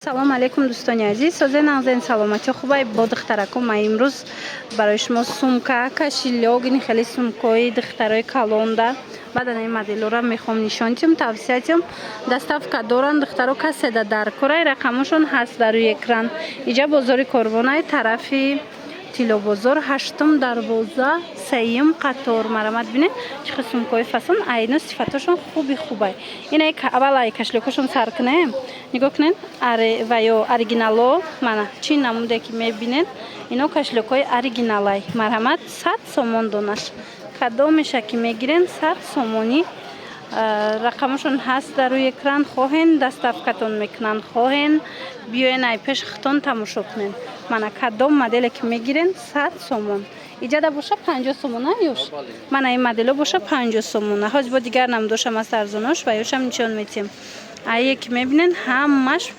салом алейкум дӯстони азиз, созаи нағзани саломати хубай бо духтаракум. Ма имрӯз барои шумо сумка, кашилёк, ин хеле сумкаи духтарои калонда баъдан ин моделора мехоҳам нишон диҳам, тавсия диҳам. Доставка доранд духтаро каседа дар кора. Рақамашон ҳаст дар рӯи экран. Иҷа бозори Корвонаи тарафи Тилобозор, 8-ум дарвоза, 3-ум қатор. Марамат бинед чӣ хел сумкаи фасон, айну сифаташон хуби хубай. Ина аввал кашлёкашон сар кунем. Нигоҳ кунед, ва ё оригинало мана чӣ намуде ки мебинед, ино кашлёкҳои оригиналай. Марҳамат 100 сомон донаш. Кадомеша ки мегирен 100 сомонӣ. Рақамашон ҳаст дар рӯи экран. Хоҳен доставкатон мекунанд, хоҳен биёен ай пеш хитон тамошо кунед. Мана кадом моделе ки мегирен 100 сомон. Иҷада боша 50 сомон ёш. Мана ин модело боша 50 сомон. Ҳоз бо дигар намудошам аст арзонош ва ёшам нишон метем. Ае ки мебинен ҳамаш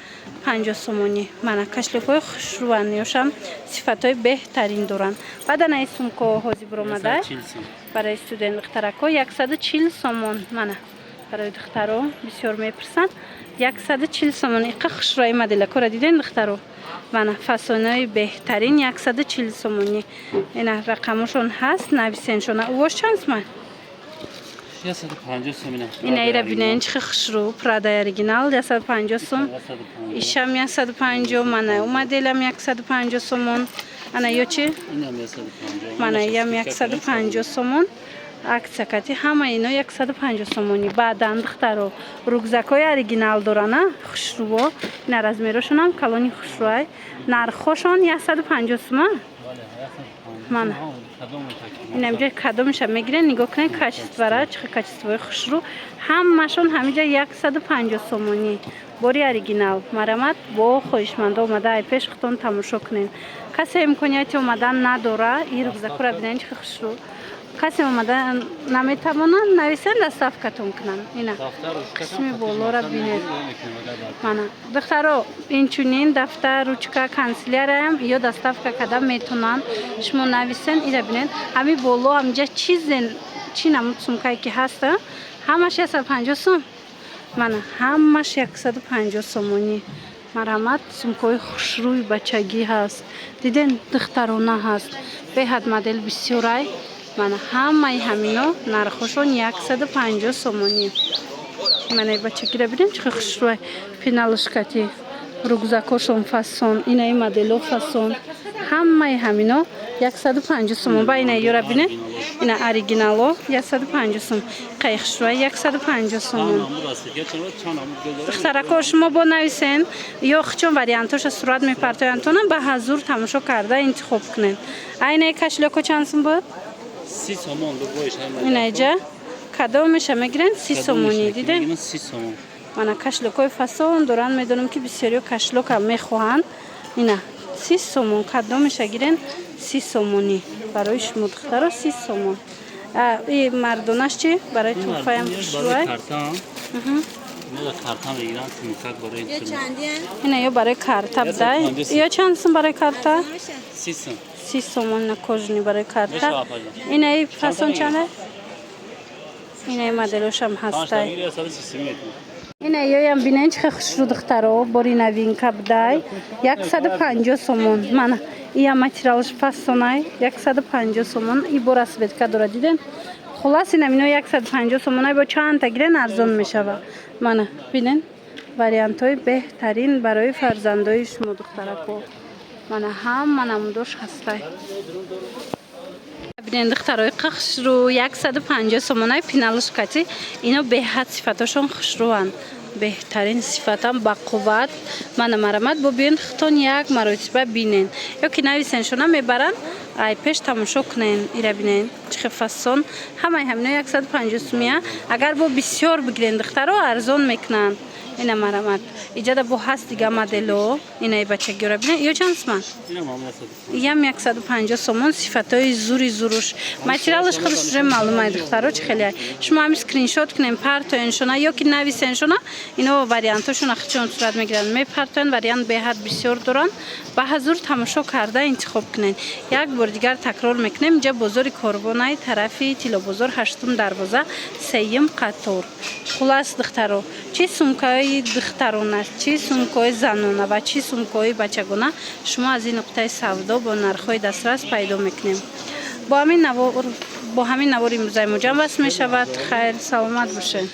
50 сомонӣ. Мана кашлёкҳои хушрӯан ёшам сифатҳои беҳтарин доранд. Баъдан ай сумка ҳозир буромада барои студент духтарако 140 сомон. Мана барои духтаро бисёр мепурсанд 140 сомон. Иқа хушрӯи моделакора диден духтаро. Мана фасонои беҳтарин 140 сомонӣ. Ина рақамашон ҳаст, нависеншон. Увош чанд сомон? 150 сом. Ина ира бинен чӣ хушрӯ, Prada оригинал 150 сом. Ишам 150, мана у моделам 150 сомон. Ана ё чи? Инам 150. Мана ям 150 сомон. Акция кати ҳама ино 150 сомонӣ. Баъдан духтаро рюкзакҳои оригинал доранд, хушрӯ. Ина размерошонам калони хушрӯай. Нархошон 150 сомон. Мана инамҷа кадомеша мегирен, нигоҳ кунед качествора, чӣ хел качествои хушрӯ. Ҳамашон ҳамиҷа 150 сомонӣ. Бори оригинал. Марамат бо хоҳишманда омада ай пеш хитон тамошо кунед. Касе имконияти омадан надора, ин рюкзакҳоро бинед чӣ хел хушрӯ. Касе омадан наметавонанд, нависен доставкатон кунанд. Ина қисми болора бинед. Мана духтаро инчунин дафтар, ручка, канцелярияам ё доставка карда метавонанд. Шумо нависен, ира бинед. Ҳами боло ҳамҷа чӣ намуд сумкае ки ҳаст, ҳамаш 150 сом. Мана ҳамаш 150 сомонӣ. Марҳамат сумкаи хушрӯи бачагӣ ҳаст. Диден духтарона ҳаст. Беҳад модел бисёрай. Мана ҳамаи ҳамино нархошон 150 сомонӣ. Мана бачагира бинем чӣ хел хушрӯай. Пеналушкати рюкзакошон фасон, инаи модело фасон. Ҳамаи ҳамино 150 сомон. Ба ина ёра бинед. Ина оригинало 150 сом. Қай хушрӯай 150 сомон. Духтарако шумо бо нависен ё хичон вариантоша сурат мепартояндтона ба ҳазур тамошо карда интихоб кунед. Айнаи кашлёко чанд сом буд? 30 сомон до боиш ҳам. Инаҷа кадомеша мегирен 30 сомонӣ диден. 30 сомон. Мана кашлёкҳои фасон доранд, медонам ки бисёриё кашлёкам мехоҳанд. Ина 30 сомон кадомеша гирен 30 сомонӣ. Барои шумо духтаро 30 сомон. И мардонаш чи? Барои тухфаям хушрӯай. Ина ё барои карта дай. Ё чанд сом барои карта? 30 сом. 30 сомон на кожани барои карта. Инаи фасон чанде? Инаи моделошам ҳастай. Ина ёям бинен чӣ хел хушрӯ духтаро, бори новинка будай. 150 сомон. Мана ия материалш фасонай 150 сомон. И бо расветка дора диден. Хулас ина мино 150 сомонай бо чанда гирен арзон мешава. Мана бинен вариантҳои беҳтарин барои фарзандои шумо духтарако. Мана ҳама намудош ҳастай. Бинен духтарои хушрӯ 150 сомонай пеналушкати. Ино беҳад сифаташон хушрӯанд. Беҳтарин сифатам ба қувват. Мана марамат бо биён хитон як маротиба бинен. Ё ки нависеншона мебаранд, ай пеш тамошо кунен. Ира бинен чӣ хел фасон. Ҳамаи ҳамино 150 сомия. Агар бо бисёр бигирен духтаро арзон мекунанд. Ина марамат. Иҷада бо ҳаст дига модело. Инаи бачагиёра бинен. Ё чанд сомон? Ям 150 сомон. Сифатҳои зури зуруш. Материалаш худаш уже маълумай духтаро чӣ хеле. Шумо ҳами скриншот кунем, партоеншона ё ки нависеншона. Ино вариантошона хичон сурат мегиранд. Мепартоянд, вариант беҳад бисёр доранд. Ба ҳазур тамошо карда интихоб кунед. Як бор дигар такрор мекунем. Инҷа бозори Корвонаи тарафи Тилобозор, 8-ум дарвоза, 3-ум қатор. Хулас духтаро чӣ сумкаи сумкаҳои духтарона, чӣ сумкаҳои занона ва чӣ сумкаҳои бачагона шумо аз ин нуқтаи савдо бо нархҳои дастрас пайдо мекунем. Бо ҳамин навор имрӯзаи мо ҷамъ васт мешавад. Хайр, саломат бошед.